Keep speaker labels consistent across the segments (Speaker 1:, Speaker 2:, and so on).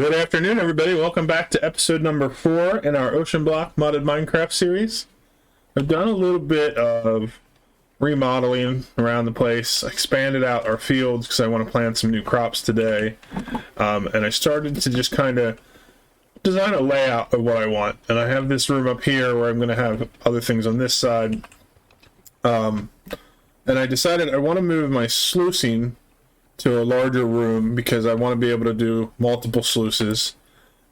Speaker 1: Good afternoon, everybody. Welcome back to episode number 4 in our Oceanblock modded Minecraft series. I've done a little bit of remodeling around the place, expanded out our fields because I want to plant some new crops today, and I started to just kind of design a layout of what I want. And I have this room up here where I'm going to have other things on this side, and I decided I want to move my sluicing to a larger room because I want to be able to do multiple sluices,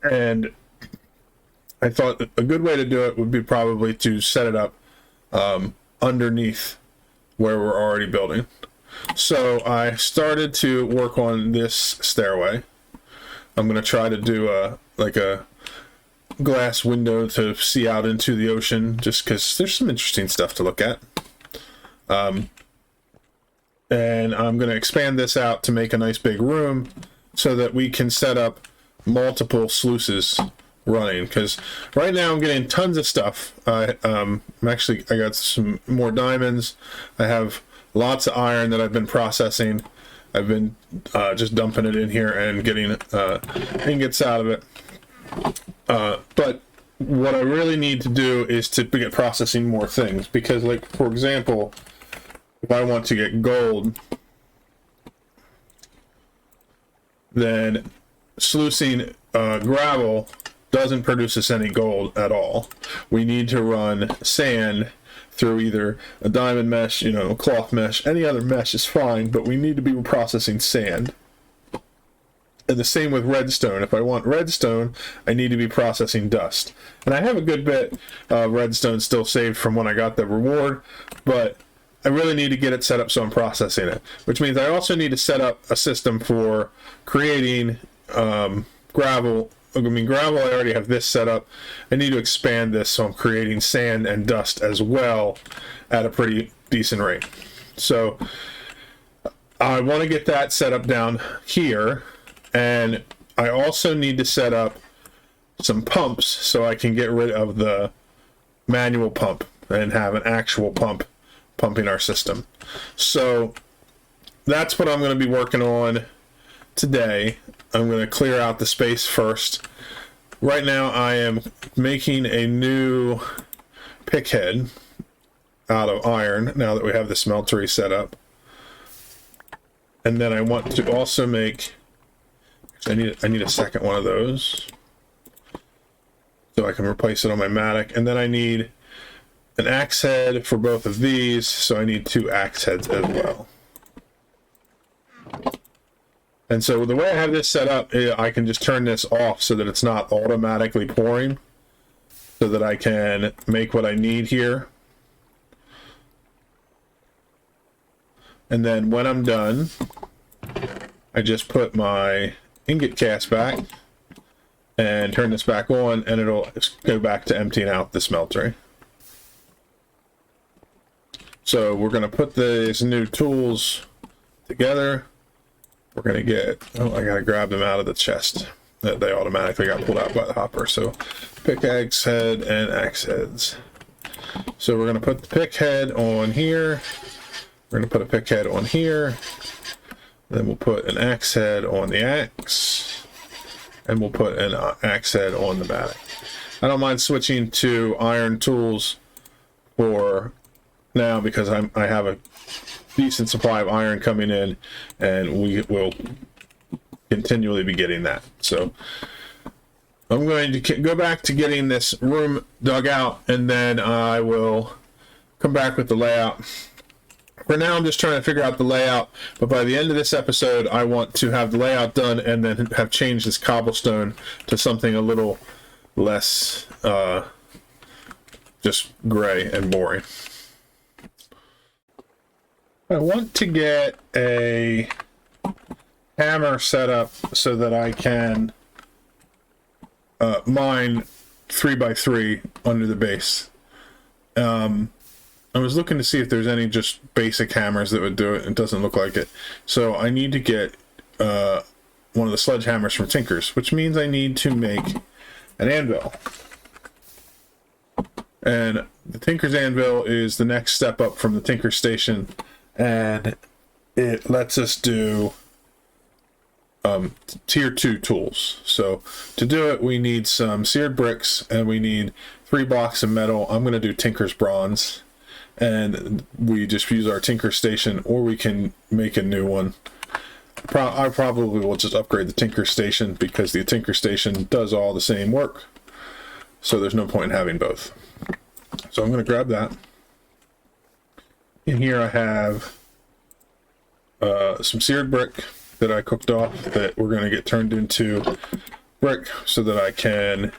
Speaker 1: and I thought a good way to do it would be probably to set it up underneath where we're already building. So I started to work on this stairway. I'm going to try to do a glass window to see out into the ocean, just because there's some interesting stuff to look at. And I'm going to expand this out to make a nice big room so that we can set up multiple sluices running. Because right now I'm getting tons of stuff. I got some more diamonds. I have lots of iron that I've been processing. I've been just dumping it in here and getting ingots out of it. But what I really need to do is to get processing more things. Because, like, for example, if I want to get gold, then sluicing gravel doesn't produce us any gold at all. We need to run sand through either a diamond mesh, cloth mesh, any other mesh is fine, but we need to be processing sand. And the same with redstone. If I want redstone, I need to be processing dust. And I have a good bit of redstone still saved from when I got the reward, but I really need to get it set up so I'm processing it, which means I also need to set up a system for creating gravel. Gravel, I already have this set up. I need to expand this so I'm creating sand and dust as well at a pretty decent rate. So I want to get that set up down here, and I also need to set up some pumps so I can get rid of the manual pump and have an actual pump pumping our system. So that's what I'm going to be working on today. I'm going to clear out the space first. Right now I am making a new pick head out of iron now that we have the smeltery set up. And then I want to also make, I need a second one of those so I can replace it on my mattock. And then I need an axe head for both of these, so I need 2 axe heads as well. And so the way I have this set up, I can just turn this off so that it's not automatically pouring, so that I can make what I need here. And then when I'm done, I just put my ingot cast back and turn this back on, and it'll go back to emptying out the smeltery. So we're going to put these new tools together. We're going to get, I got to grab them out of the chest. They automatically got pulled out by the hopper. So pickaxe head and axe heads. So we're going to put the pick head on here. We're going to put a pick head on here. Then we'll put an axe head on the axe. And we'll put an axe head on the mattock. I don't mind switching to iron tools for now because I have a decent supply of iron coming in, and we will continually be getting that. So I'm going to go back to getting this room dug out, and then I will come back with the layout. For now, I'm just trying to figure out the layout, but by the end of this episode, I want to have the layout done and then have changed this cobblestone to something a little less just gray and boring. I want to get a hammer set up so that I can mine 3x3 under the base. I was looking to see if there's any just basic hammers that would do it. It doesn't look like it. So I need to get one of the sledgehammers from Tinker's, which means I need to make an anvil. And the Tinker's anvil is the next step up from the Tinker station, and it lets us do tier 2 tools. So to do it, we need some seared bricks and we need 3 blocks of metal. I'm going to do Tinker's Bronze, and we just use our Tinker Station, or we can make a new one. I probably will just upgrade the Tinker Station because the Tinker Station does all the same work, so there's no point in having both. So I'm going to grab that. In here I have some seared brick that I cooked off that we're going to get turned into brick so that I can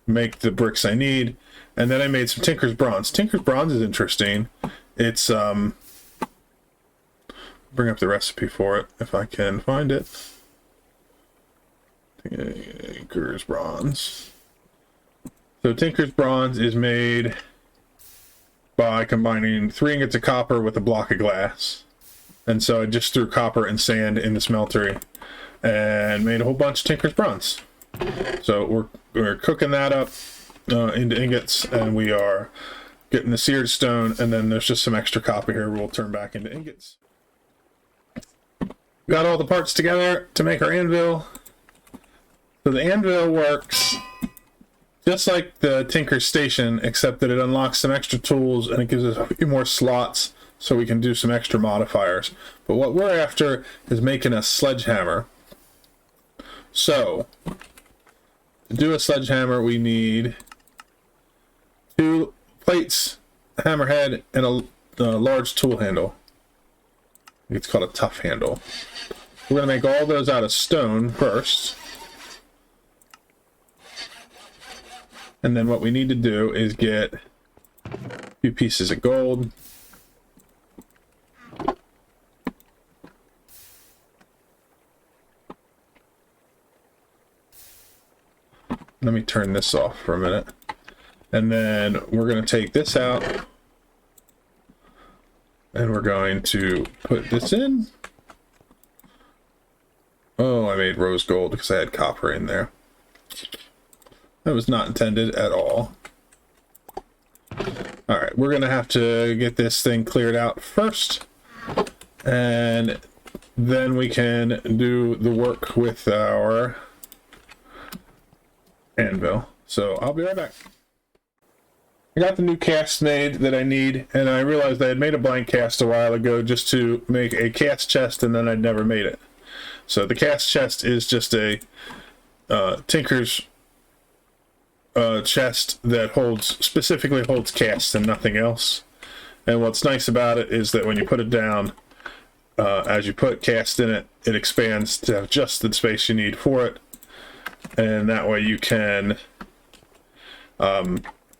Speaker 1: make the bricks I need. And then I made some Tinker's Bronze. Tinker's Bronze is interesting. It's bring up the recipe for it if I can find it. Tinker's Bronze. So Tinker's Bronze is made by combining 3 ingots of copper with a block of glass. And so I just threw copper and sand in the smeltery and made a whole bunch of Tinker's Bronze. So we're cooking that up into ingots, and we are getting the seared stone, and then there's just some extra copper here we'll turn back into ingots. Got all the parts together to make our anvil. So the anvil works just like the Tinker Station, except that it unlocks some extra tools and it gives us a few more slots so we can do some extra modifiers. But what we're after is making a sledgehammer. So to do a sledgehammer, we need 2 plates, a hammerhead, and a large tool handle. It's called a tough handle. We're going to make all those out of stone first. And then what we need to do is get a few pieces of gold. Let me turn this off for a minute. And then we're going to take this out. And we're going to put this in. Oh, I made rose gold because I had copper in there. That was not intended at all. Alright, we're going to have to get this thing cleared out first. And then we can do the work with our anvil. So I'll be right back. I got the new cast made that I need, and I realized I had made a blank cast a while ago just to make a cast chest, and then I'd never made it. So the cast chest is just a Tinker's chest that specifically holds casts and nothing else. And what's nice about it is that when you put it down, as you put cast in it, it expands to have just the space you need for it, and that way you can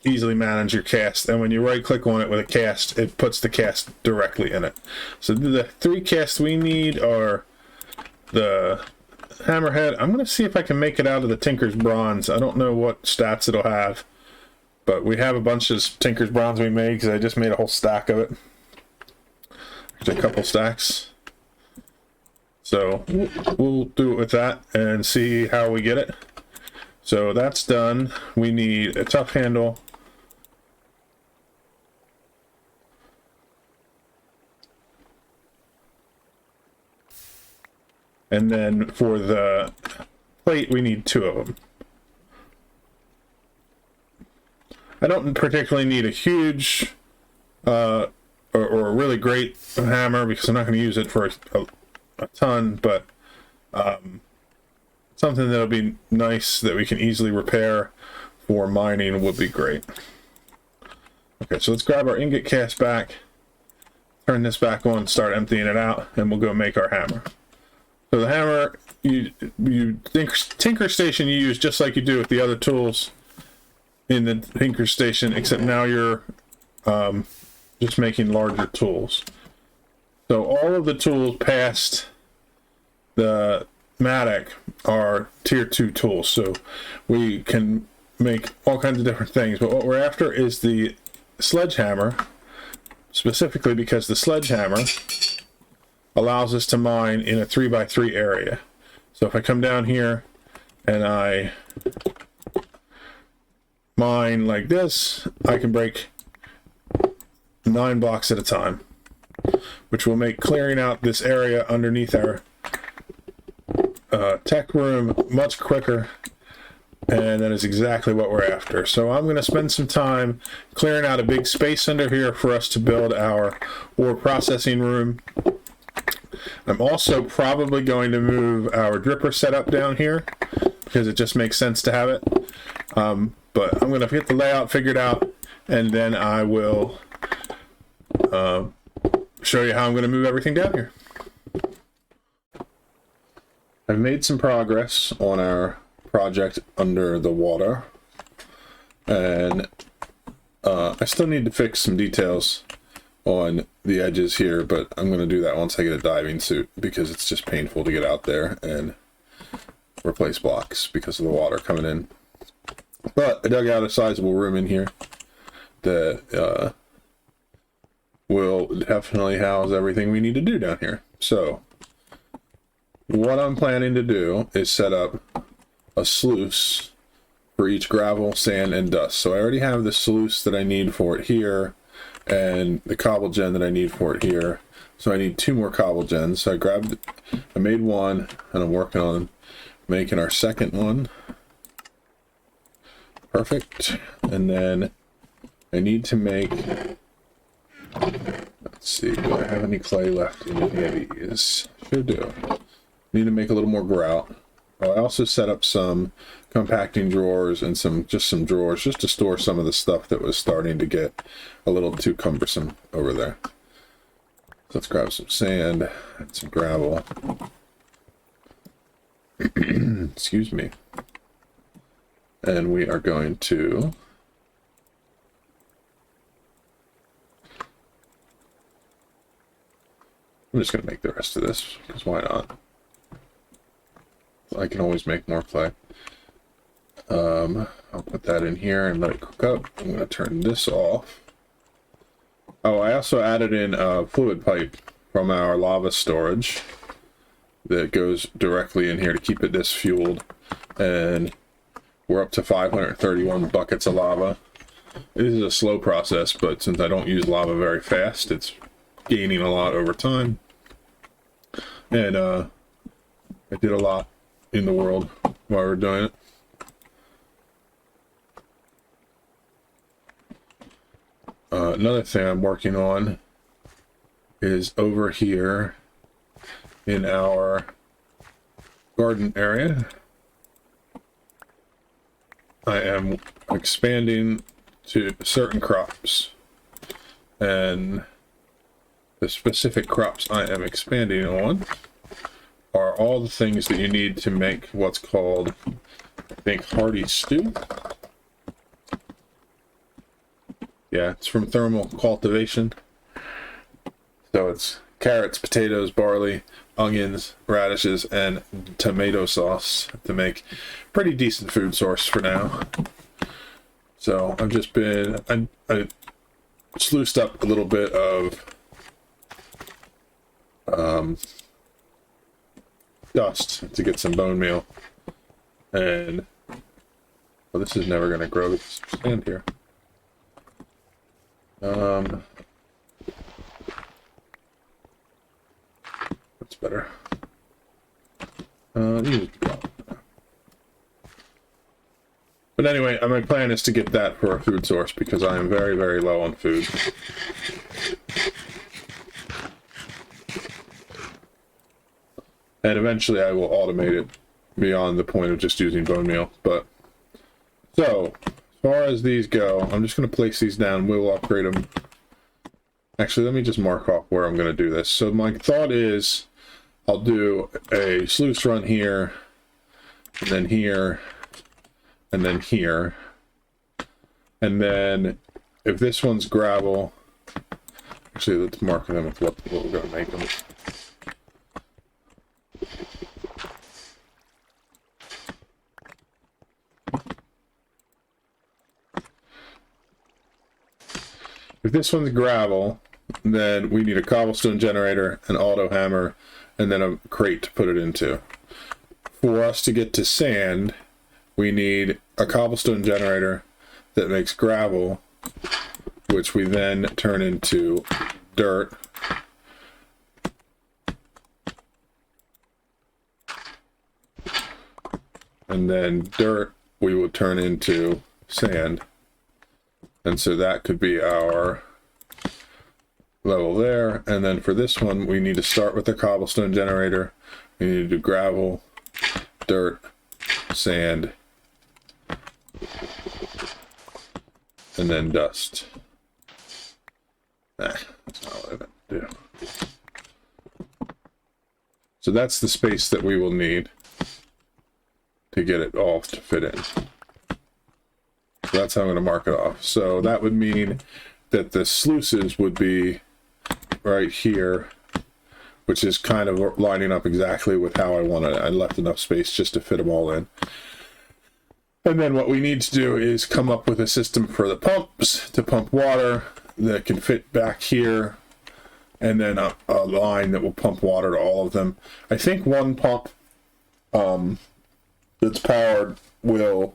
Speaker 1: easily manage your cast. And when you right click on it with a cast, it puts the cast directly in it. So the 3 casts we need are the hammerhead. I'm going to see if I can make it out of the Tinker's Bronze. I don't know what stats it'll have, but we have a bunch of Tinker's Bronze we made because I just made a whole stack of it. Actually, a couple stacks. So we'll do it with that and see how we get it. So that's done. We need a tough handle. And then for the plate, we need 2 of them. I don't particularly need a huge or a really great hammer because I'm not going to use it for a ton, but something that'll be nice that we can easily repair for mining would be great. Okay, so let's grab our ingot cast back, turn this back on, start emptying it out, and we'll go make our hammer. So the hammer, Tinker Station you use just like you do with the other tools in the Tinker Station, except now you're just making larger tools. So all of the tools past the Matic are tier 2 tools, so we can make all kinds of different things, but what we're after is the sledgehammer, specifically because the sledgehammer allows us to mine in a 3x3 area. So if I come down here and I mine like this, I can break 9 blocks at a time, which will make clearing out this area underneath our tech room much quicker, and that is exactly what we're after. So I'm going to spend some time clearing out a big space under here for us to build our ore processing room. I'm also probably going to move our dripper setup down here because it just makes sense to have it. But I'm going to get the layout figured out, and then I will show you how I'm going to move everything down here. I've made some progress on our project under the water, and I still need to fix some details on the edges here, but I'm going to do that once I get a diving suit, because it's just painful to get out there and replace blocks because of the water coming in. But I dug out a sizable room in here that will definitely house everything we need to do down here. So what I'm planning to do is set up a sluice for each gravel, sand, and dust. So I already have the sluice that I need for it here, and the cobble gen that I need for it here. So I need 2 more cobble gens. So I made one, and I'm working on making our second one. Perfect. And then I need to make, let's see, do I have any clay left in any of these? Sure do. Need to make a little more grout. I also set up some compacting drawers and just some drawers just to store some of the stuff that was starting to get a little too cumbersome over there. So let's grab some sand and some gravel. Excuse me. And we are going to I'm just going to make the rest of this, because why not? I can always make more clay. I'll put that in here and let it cook up. I'm going to turn this off. Oh, I also added in a fluid pipe from our lava storage that goes directly in here to keep it this fueled. And we're up to 531 buckets of lava. This is a slow process, but since I don't use lava very fast, it's gaining a lot over time. And I did a lot in the world while we're doing it. Another thing I'm working on is over here in our garden area. I am expanding to certain crops, and the specific crops I am expanding on are all the things that you need to make what's called, I think, hearty stew. Yeah, it's from thermal cultivation. So it's carrots, potatoes, barley, onions, radishes, and tomato sauce to make pretty decent food source for now. So I've just been, I sluiced up a little bit of dust to get some bone meal. And, well, this is never going to grow, this sand here. That's better. But anyway, my plan is to get that for a food source, because I am very, very low on food. And eventually I will automate it beyond the point of just using bone meal. But so, as far as these go, I'm just going to place these down. We'll upgrade them. Actually, let me just mark off where I'm going to do this. So my thought is I'll do a sluice run here, and then here, and then here. And then if this one's gravel, actually let's mark them with what we're going to make them. If this one's gravel, then we need a cobblestone generator, an auto hammer, and then a crate to put it into. For us to get to sand, we need a cobblestone generator that makes gravel, which we then turn into dirt. and then dirt we will turn into sand. And so that could be our level there. And then for this one, we need to start with the cobblestone generator. We need to do gravel, dirt, sand, and then dust. That's not what I meant to do. So that's the space that we will need to get it all to fit in. So that's how I'm going to mark it off. So that would mean that the sluices would be right here, which is kind of lining up exactly with how I wanted it. I left enough space just to fit them all in. And then what we need to do is come up with a system for the pumps to pump water that can fit back here, and then a line that will pump water to all of them. I think one pump that's powered will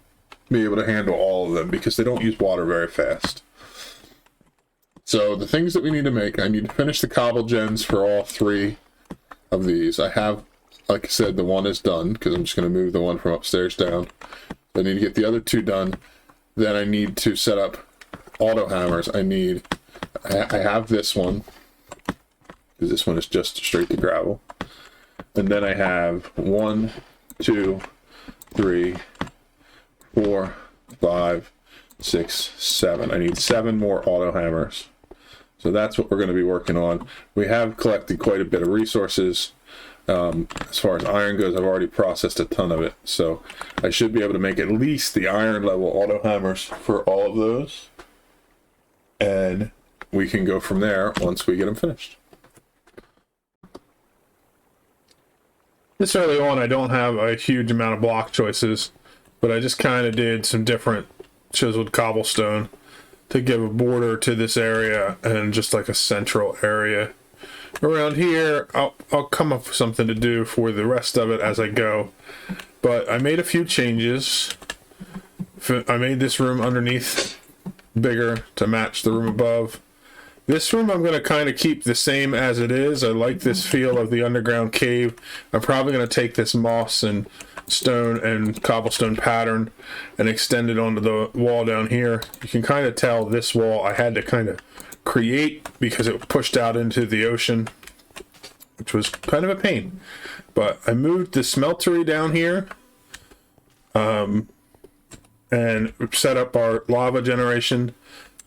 Speaker 1: be able to handle all of them because they don't use water very fast. So the things that we need to make, I need to finish the cobble gens for all 3 of these. I have, like I said, the one is done because I'm just going to move the one from upstairs down. I need to get the other 2 done. Then I need to set up auto hammers. I have this one because this one is just straight to gravel. And then I have 1, 2, 3, 4, 5, 6, 7. I need 7 more auto hammers. So that's what we're going to be working on. We have collected quite a bit of resources. As far as iron goes, I've already processed a ton of it. So I should be able to make at least the iron level auto hammers for all of those. And we can go from there once we get them finished. This early on, I don't have a huge amount of block choices, but I just kind of did some different chiseled cobblestone to give a border to this area and just like a central area. Around here, I'll come up with something to do for the rest of it as I go. But I made a few changes. I made this room underneath bigger to match the room above. This room I'm going to kind of keep the same as it is. I like this feel of the underground cave. I'm probably going to take this moss and stone and cobblestone pattern and extend it onto the wall down here. You can kind of tell this wall I had to kind of create because it pushed out into the ocean, which was kind of a pain. But I moved the smeltery down here and set up our lava generation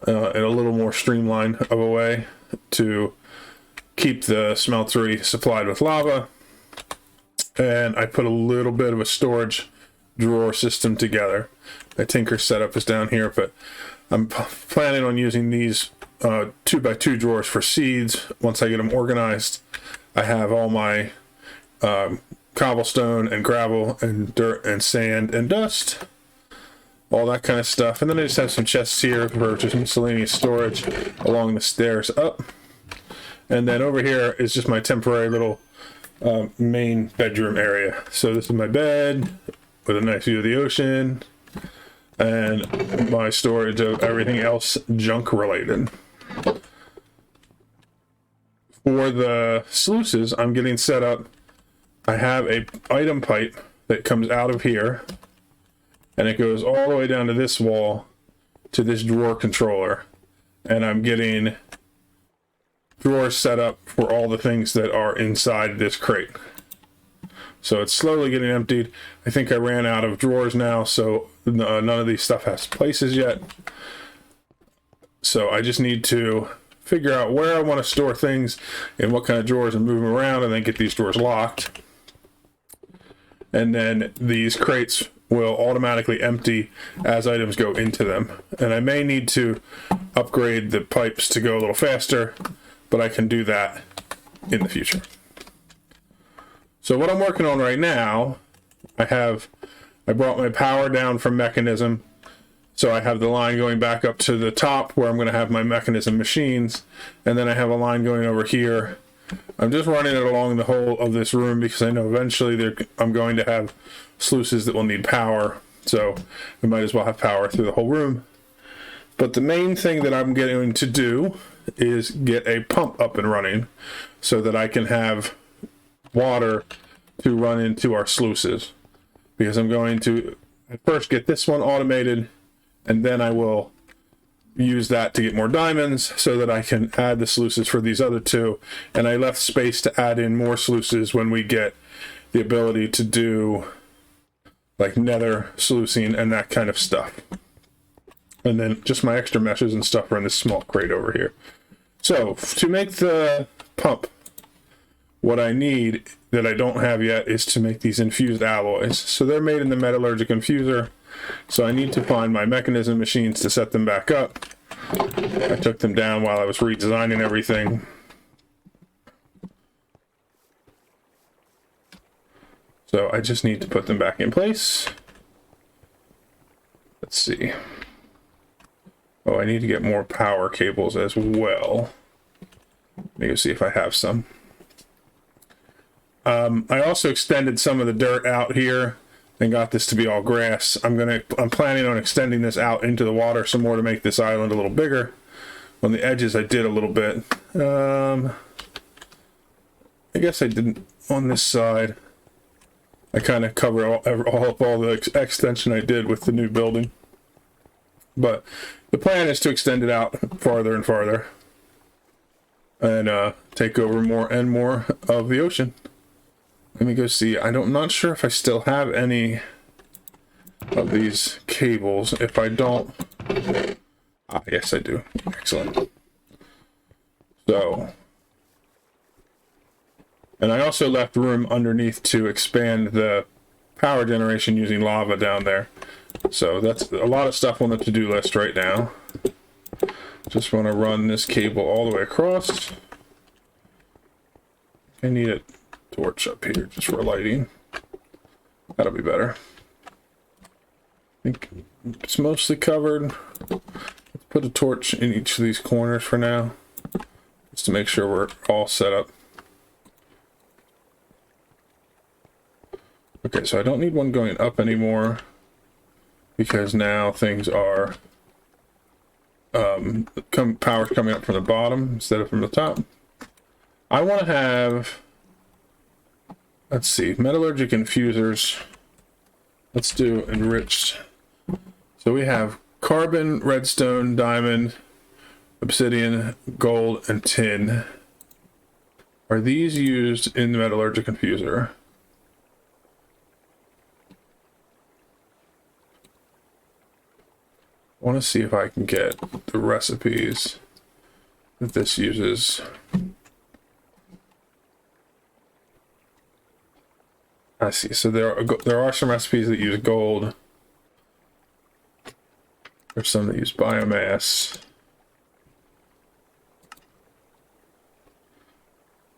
Speaker 1: in a little more streamlined of a way to keep the smeltery supplied with lava. And I put a little bit of a storage drawer system together. The Tinker setup is down here, but I'm planning on using these 2x2 drawers for seeds. Once I get them organized, I have all my cobblestone and gravel and dirt and sand and dust, all that kind of stuff. And then I just have some chests here for just miscellaneous storage along the stairs up. And then over here is just my temporary little main bedroom area. So this is my bed with a nice view of the ocean and my storage of everything else junk related. For the sluices, I'm getting set up. I have a item pipe that comes out of here and it goes all the way down to this wall to this drawer controller, and I'm getting drawers set up for all the things that are inside this crate. So it's slowly getting emptied. I think I ran out of drawers now, so none of these stuff has places yet. So I just need to figure out where I want to store things and what kind of drawers and move them around, and then get these drawers locked. And then these crates will automatically empty as items go into them. And I may need to upgrade the pipes to go a little faster, but I can do that in the future. So what I'm working on right now, I brought my power down from mechanism. So I have the line going back up to the top where I'm going to have my mechanism machines. And then I have a line going over here. I'm just running it along the whole of this room because I know eventually I'm going to have sluices that will need power. So we might as well have power through the whole room. But the main thing that I'm going to do is get a pump up and running so that I can have water to run into our sluices. because I'm going to first get this one automated, and then I will use that to get more diamonds so that I can add the sluices for these other two. And I left space to add in more sluices when we get the ability to do like nether sluicing and that kind of stuff. And then just my extra meshes and stuff are in this small crate over here. So to make the pump, what I need that I don't have yet is to make these infused alloys. So they're made in the metallurgic infuser. So I need to find my mechanism machines to set them back up. I took them down while I was redesigning everything. So I just need to put them back in place. Let's see. Oh, I need to get more power cables as well. Let me go see if I have some. I also extended some of the dirt out here and got this to be all grass. I'm planning on extending this out into the water some more to make this island a little bigger. On the edges I did a little bit. I guess I didn't on this side. I kind of covered all the extension I did with the new building. But the plan is to extend it out farther and farther and take over more and more of the ocean. Let me go see. I'm not sure if I still have any of these cables. If I don't... Ah, yes, I do. Excellent. So... And I also left room underneath to expand the power generation using lava down there. So that's a lot of stuff on the to-do list right now. Just want to run this cable all the way across. I need a torch up here just for lighting. That'll be better. I think it's mostly covered. Let's put a torch in each of these corners for now, just to make sure we're all set up. Okay, so I don't need one going up anymore because now things are power's coming up from the bottom instead of from the top. I want to have, let's see, metallurgic infusers. Let's do enriched. So we have carbon, redstone, diamond, obsidian, gold, and tin. Are these used in the metallurgic infuser? I want to see if I can get the recipes that this uses. I see. So there are some recipes that use gold. There's some that use biomass.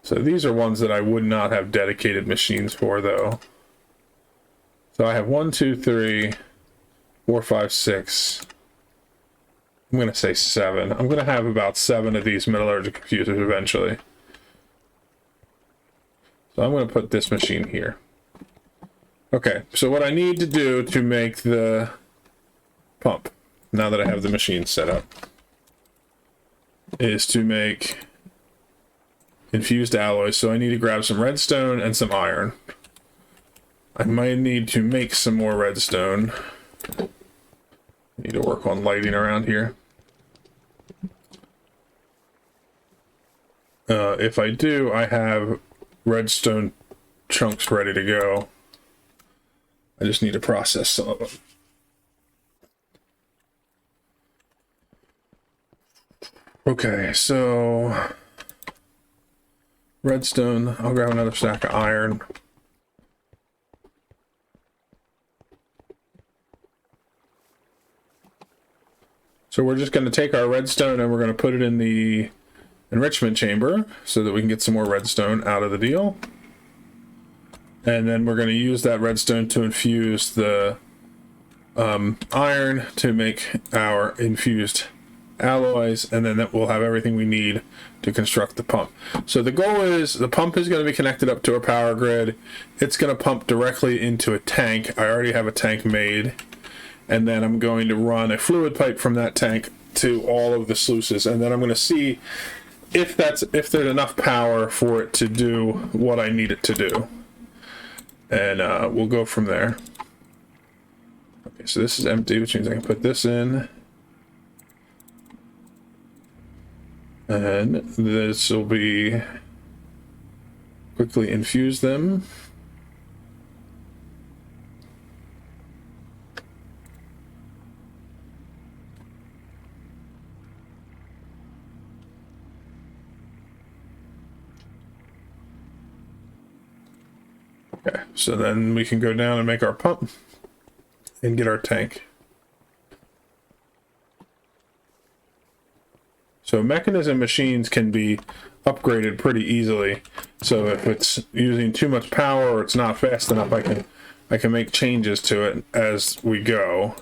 Speaker 1: So these are ones that I would not have dedicated machines for, though. So I have 1, 2, 3, 4, 5, 6. I'm going to say 7. I'm going to have about 7 of these metallurgic infusers eventually. So I'm going to put this machine here. Okay, so what I need to do to make the pump, now that I have the machine set up, is to make infused alloys. So I need to grab some redstone and some iron. I might need to make some more redstone. Need to work on lighting around here. If I do, I have redstone chunks ready to go. I just need to process some of them. Okay, so redstone, I'll grab another stack of iron. So we're just going to take our redstone and we're going to put it in the enrichment chamber so that we can get some more redstone out of the deal. And then we're going to use that redstone to infuse the iron to make our infused alloys, and then we'll have everything we need to construct the pump. So the goal is the pump is going to be connected up to a power grid. It's going to pump directly into a tank. I already have a tank made. And then I'm going to run a fluid pipe from that tank to all of the sluices, and then I'm going to see if there's enough power for it to do what I need it to do, and we'll go from there. so this is empty, which means I can put this in. And this will be quickly infuse them. Okay, so then we can go down and make our pump and get our tank. So mechanism machines can be upgraded pretty easily. So if it's using too much power or it's not fast enough, I can make changes to it as we go.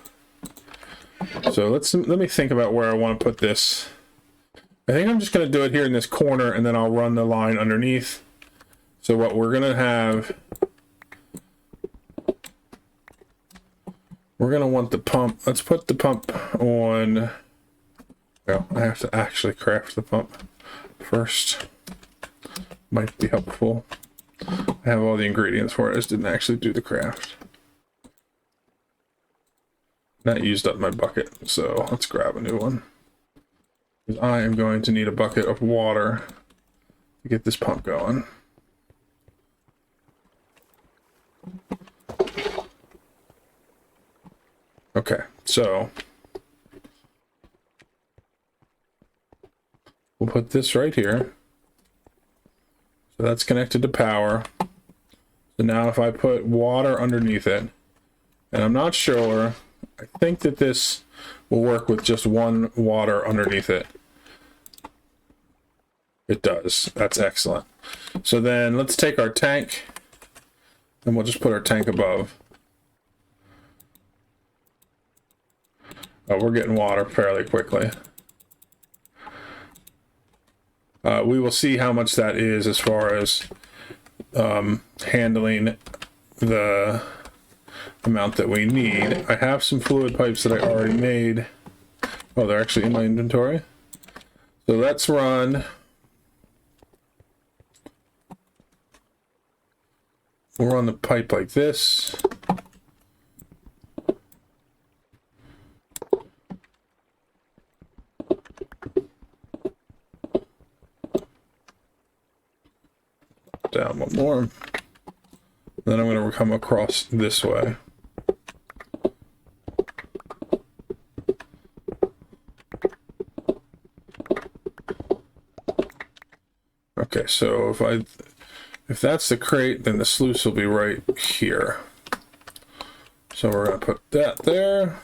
Speaker 1: So let me think about where I want to put this. I think I'm just going to do it here in this corner, and then I'll run the line underneath. So what we're going to have, we're going to want the pump. Let's put the pump on. Oh, I have to actually craft the pump first. Might be helpful. I have all the ingredients for it. I just didn't actually do the craft. That used up my bucket, so let's grab a new one. I am going to need a bucket of water to get this pump going. Okay, so we'll put this right here. So that's connected to power. So now if I put water underneath it, and I'm not sure, I think that this will work with just one water underneath it. It does. That's excellent. So then let's take our tank, and we'll just put our tank above. Oh, we're getting water fairly quickly. We will see how much that is as far as handling the amount that we need. I have some fluid pipes that I already made. Oh, they're actually in my inventory. So let's run. We'll run the pipe like this. Down one more. Then I'm going to come across this way. Okay, so if that's the crate, then the sluice will be right here. So we're going to put that there.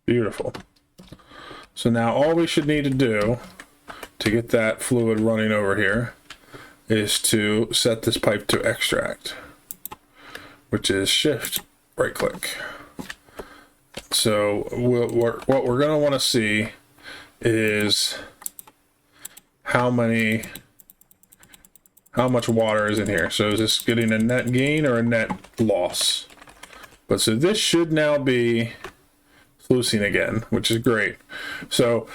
Speaker 1: Beautiful. So now all we should need to do to get that fluid running over here is to set this pipe to extract, which is shift right click. So what we're going to want to see is how much water is in here. So is this getting a net gain or a net loss? But so this should now be sluicing again, which is great. So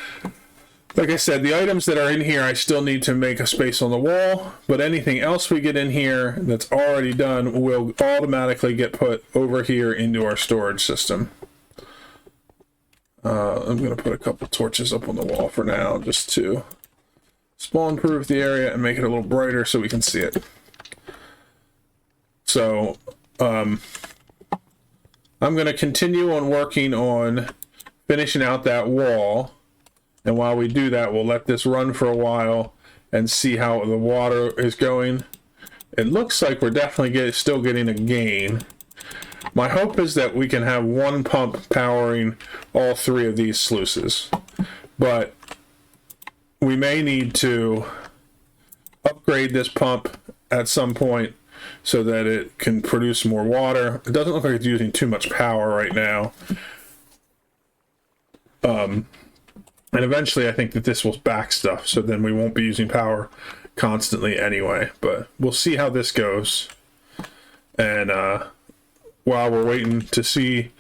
Speaker 1: like I said, the items that are in here, I still need to make a space on the wall, but anything else we get in here that's already done will automatically get put over here into our storage system. I'm going to put a couple torches up on the wall for now, just to spawn proof the area and make it a little brighter so we can see it. So I'm going to continue on working on finishing out that wall, and while we do that, we'll let this run for a while and see how the water is going. It looks like we're definitely still getting a gain. My hope is that we can have one pump powering all three of these sluices, but we may need to upgrade this pump at some point so that it can produce more water. It doesn't look like it's using too much power right now. And eventually I think that this will back stuff, so then we won't be using power constantly anyway. But we'll see how this goes. And while we're waiting to see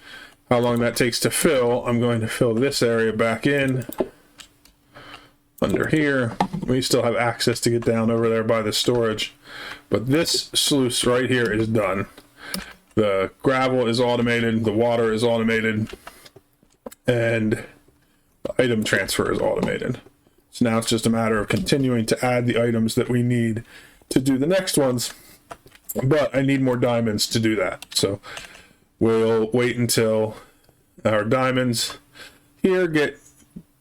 Speaker 1: how long that takes to fill, I'm going to fill this area back in. under here. We still have access to get down over there by the storage, but this sluice right here is done. The gravel is automated, the water is automated, and the item transfer is automated. So now it's just a matter of continuing to add the items that we need to do the next ones, but I need more diamonds to do that. So we'll wait until our diamonds here get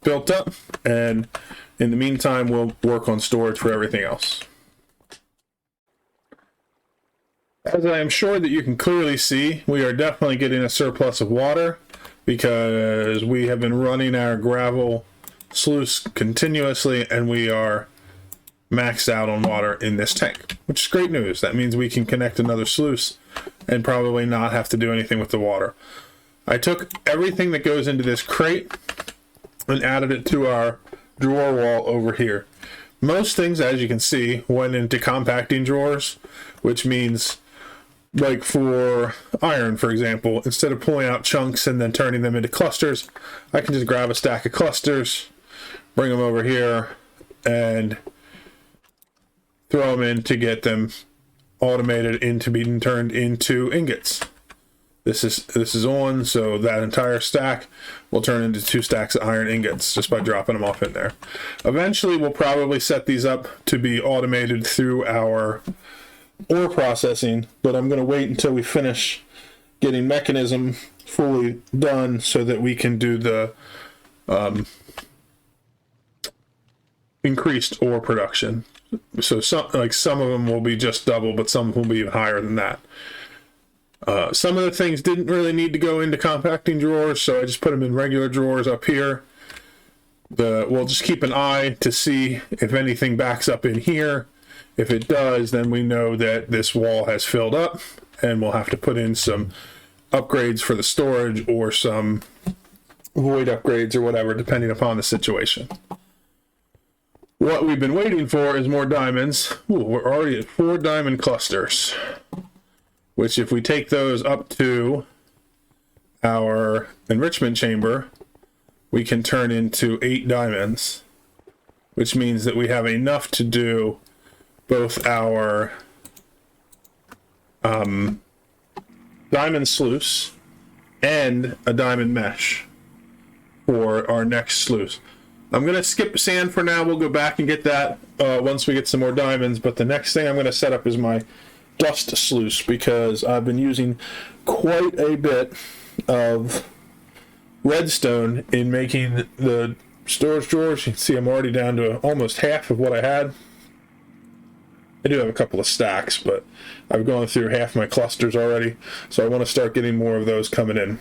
Speaker 1: built up, and in the meantime we'll work on storage for everything else. As I am sure that you can clearly see, we are definitely getting a surplus of water because we have been running our gravel sluice continuously and we are maxed out on water in this tank, which is great news. That means we can connect another sluice and probably not have to do anything with the water. I took everything that goes into this crate and added it to our drawer wall over here. Most things, as you can see, went into compacting drawers, which means, like for iron, for example, instead of pulling out chunks and then turning them into clusters, I can just grab a stack of clusters, bring them over here, and throw them in to get them automated into being turned into ingots. This is on, so that entire stack will turn into 2 stacks of iron ingots just by dropping them off in there. Eventually, we'll probably set these up to be automated through our ore processing, but I'm going to wait until we finish getting mechanism fully done so that we can do the increased ore production. So some of them will be just double, but some will be even higher than that. Some of the things didn't really need to go into compacting drawers, so I just put them in regular drawers up here. We'll just keep an eye to see if anything backs up in here. If it does, then we know that this wall has filled up, and we'll have to put in some upgrades for the storage or some void upgrades or whatever, depending upon the situation. What we've been waiting for is more diamonds. Ooh, we're already at 4 diamond clusters, which if we take those up to our enrichment chamber, we can turn into 8 diamonds, which means that we have enough to do both our diamond sluice and a diamond mesh for our next sluice. I'm going to skip sand for now. We'll go back and get that once we get some more diamonds, but the next thing I'm going to set up is my dust sluice, because I've been using quite a bit of redstone in making the storage drawers. You can see I'm already down to almost half of what I had. I do have a couple of stacks, but I've gone through half my clusters already, so I want to start getting more of those coming in.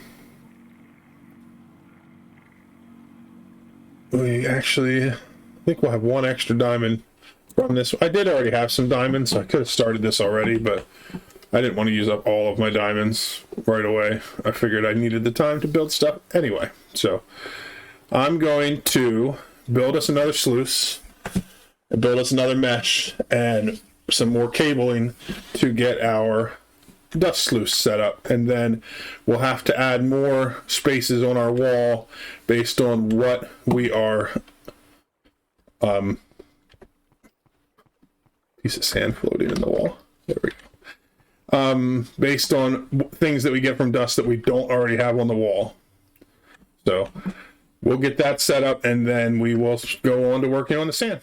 Speaker 1: We actually, I think we'll have 1 extra diamond from this. I did already have some diamonds, so I could have started this already, but I didn't want to use up all of my diamonds right away. I figured I needed the time to build stuff anyway. So I'm going to build us another sluice and build us another mesh and some more cabling to get our dust sluice set up, and then we'll have to add more spaces on our wall based on what we are piece of sand floating in the wall. There we go. Based on things that we get from dust that we don't already have on the wall. So we'll get that set up, and then we will go on to working on the sand.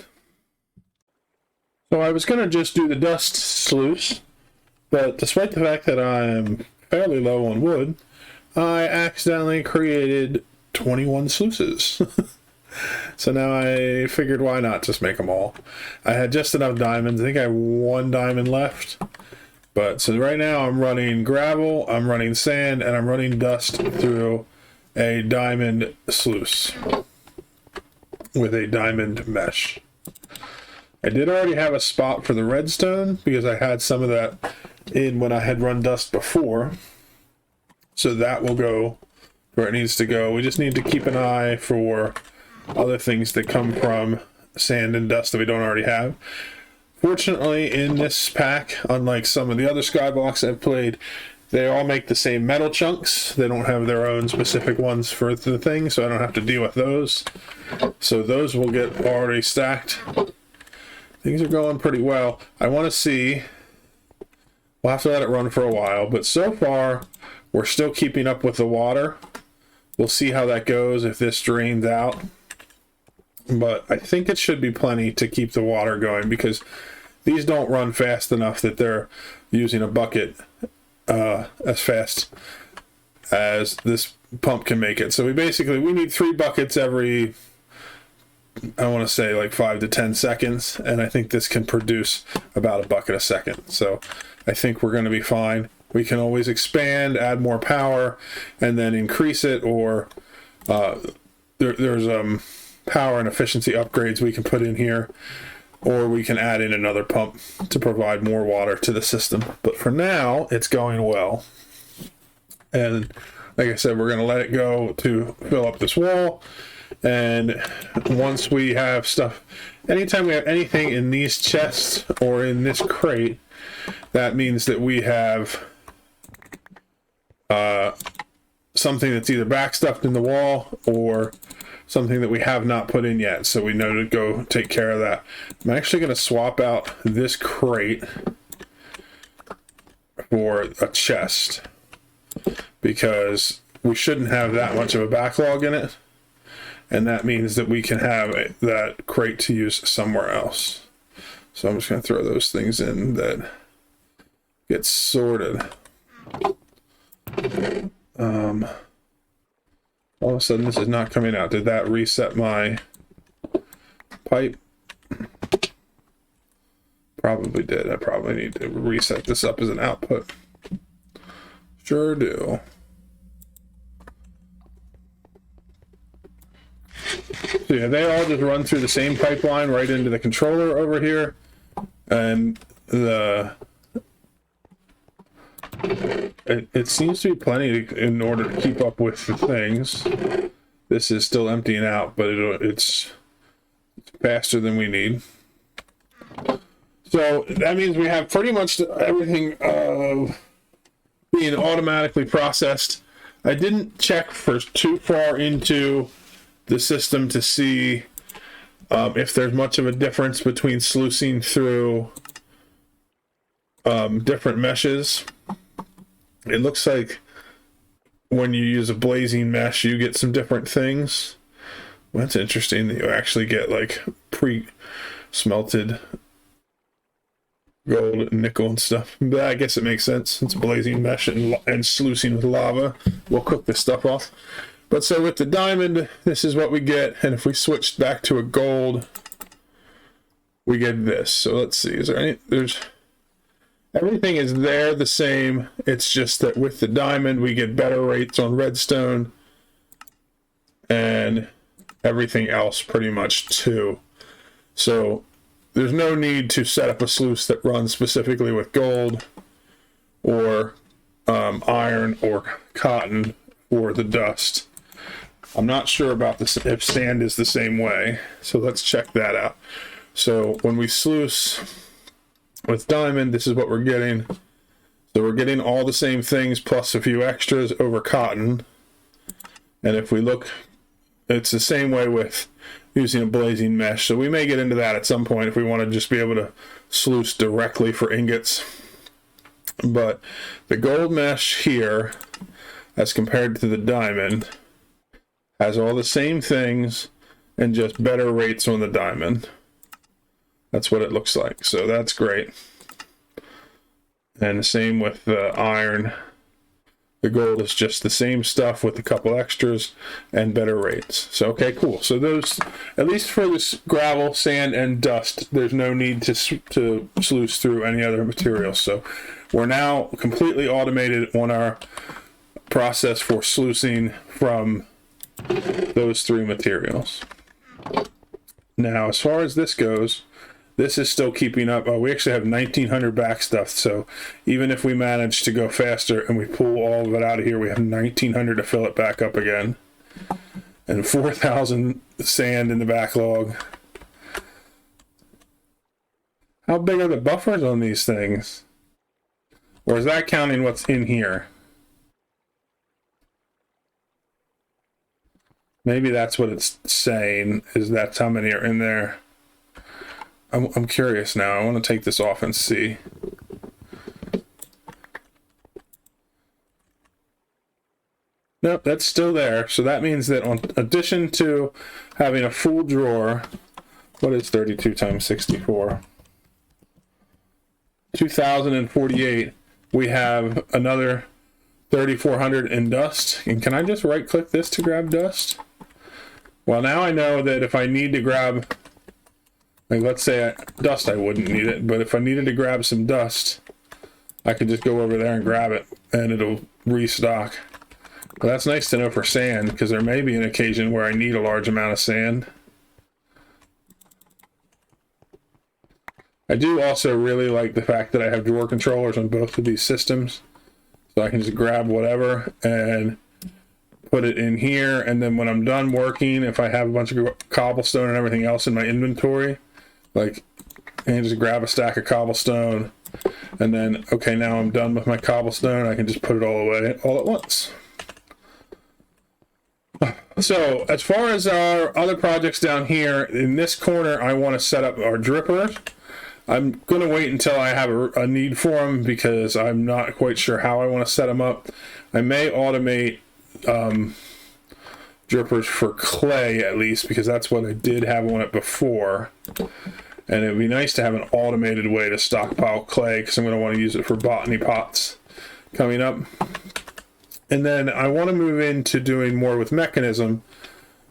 Speaker 1: So I was going to just do the dust sluice, but despite the fact that I am fairly low on wood, I accidentally created 21 sluices. So now I figured, why not just make them all? I had just enough diamonds. I think I have 1 diamond left. But so right now I'm running gravel, I'm running sand, and I'm running dust through a diamond sluice with a diamond mesh. I did already have a spot for the redstone because I had some of that in when I had run dust before. So that will go where it needs to go. We just need to keep an eye for other things that come from sand and dust that we don't already have. Fortunately, in this pack, unlike some of the other skyblocks I've played, They all make the same metal chunks. They don't have their own specific ones for the thing, so I don't have to deal with those. So those will get already stacked. Things are going pretty well. I want to see, we'll have to let it run for a while, but so far we're still keeping up with the water. We'll see how that goes if this drains out. But I think it should be plenty to keep the water going, because these don't run fast enough that they're using a bucket as fast as this pump can make it. So we need 3 buckets every, I want to say like 5 to 10 seconds, and I think this can produce about a bucket a second. So I think we're going to be fine. We can always expand, add more power, and then increase it, or there's power and efficiency upgrades we can put in here, or we can add in another pump to provide more water to the system. But for now, it's going well. And like I said, we're going to let it go to fill up this wall. And once we have stuff, anytime we have anything in these chests or in this crate, that means that we have something that's either backstuffed in the wall or something that we have not put in yet, so we know to go take care of that. I'm actually going to swap out this crate for a chest, because we shouldn't have that much of a backlog in it, and that means that we can have that crate to use somewhere else. So I'm just going to throw those things in that get sorted. All of a sudden this is not coming out. Did that reset my pipe? Probably did. I probably need to reset this up as an output. Sure do. So yeah, they all just run through the same pipeline right into the controller over here, and it seems to be plenty in order to keep up with the things. This is still emptying out, but it's faster than we need. So that means we have pretty much everything being automatically processed. I didn't check for too far into the system to see if there's much of a difference between sluicing through different meshes. It looks like when you use a blazing mesh, you get some different things. Well, that's interesting that you actually get like pre-smelted gold and nickel and stuff. But I guess it makes sense. It's blazing mesh and sluicing with lava. We'll cook this stuff off. But so with the diamond, this is what we get. And if we switched back to a gold, we get this. So let's see. Is there any... Everything is there the same. It's just that with the diamond, we get better rates on redstone, and everything else pretty much too. So there's no need to set up a sluice that runs specifically with gold or iron or cotton for the dust. I'm not sure about this, if sand is the same way. So let's check that out. So when we sluice with diamond, this is what we're getting. So we're getting all the same things plus a few extras over cotton. And if we look, it's the same way with using a blazing mesh. So we may get into that at some point if we want to just be able to sluice directly for ingots. But the gold mesh here, as compared to the diamond, has all the same things and just better rates on the diamond. That's what it looks like. So that's great. And the same with the iron. The gold is just the same stuff with a couple extras and better rates. So, okay, cool. So those, at least for this gravel, sand, and dust, there's no need to sluice through any other materials. So we're now completely automated on our process for sluicing from those 3 materials. Now, as far as this goes, this is still keeping up. We actually have 1,900 backstuffed, so even if we manage to go faster and we pull all of it out of here, we have 1,900 to fill it back up again. And 4,000 sand in the backlog. How big are the buffers on these things? Or is that counting what's in here? Maybe that's what it's saying, is that's how many are in there. I'm curious now. I want to take this off and see. Nope, that's still there. So that means that in addition to having a full drawer, what is 32 times 64? 2,048. We have another 3,400 in dust. And can I just right click this to grab dust? Well, now I know that if I need to grab, like let's say dust, I wouldn't need it, but if I needed to grab some dust, I could just go over there and grab it and it'll restock. Well, that's nice to know for sand, because there may be an occasion where I need a large amount of sand. I do also really like the fact that I have drawer controllers on both of these systems. So I can just grab whatever and put it in here, and then when I'm done working, if I have a bunch of cobblestone and everything else in my inventory, like, and just grab a stack of cobblestone, and then, okay, now I'm done with my cobblestone, I can just put it all away all at once. So as far as our other projects down here, in this corner, I want to set up our drippers. I'm going to wait until I have a need for them, because I'm not quite sure how I want to set them up. I may automate drippers for clay, at least, because that's what I did have on it before. And it would be nice to have an automated way to stockpile clay, because I'm going to want to use it for botany pots coming up. And then I want to move into doing more with mechanism.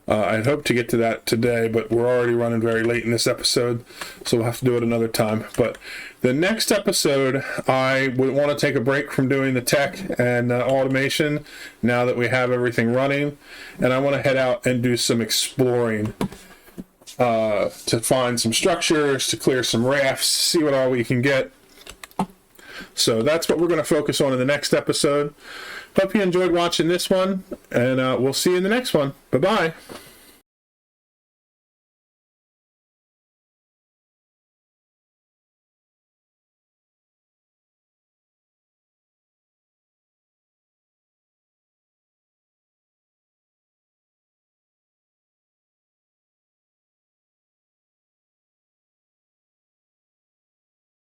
Speaker 1: I'd hope to get to that today, but we're already running very late in this episode, so we'll have to do it another time. But the next episode, I would want to take a break from doing the tech and automation now that we have everything running, and I want to head out and do some exploring to find some structures, to clear some rafts, see what all we can get. So that's what we're going to focus on in the next episode. Hope you enjoyed watching this one, and we'll see you in the next one. Bye-bye.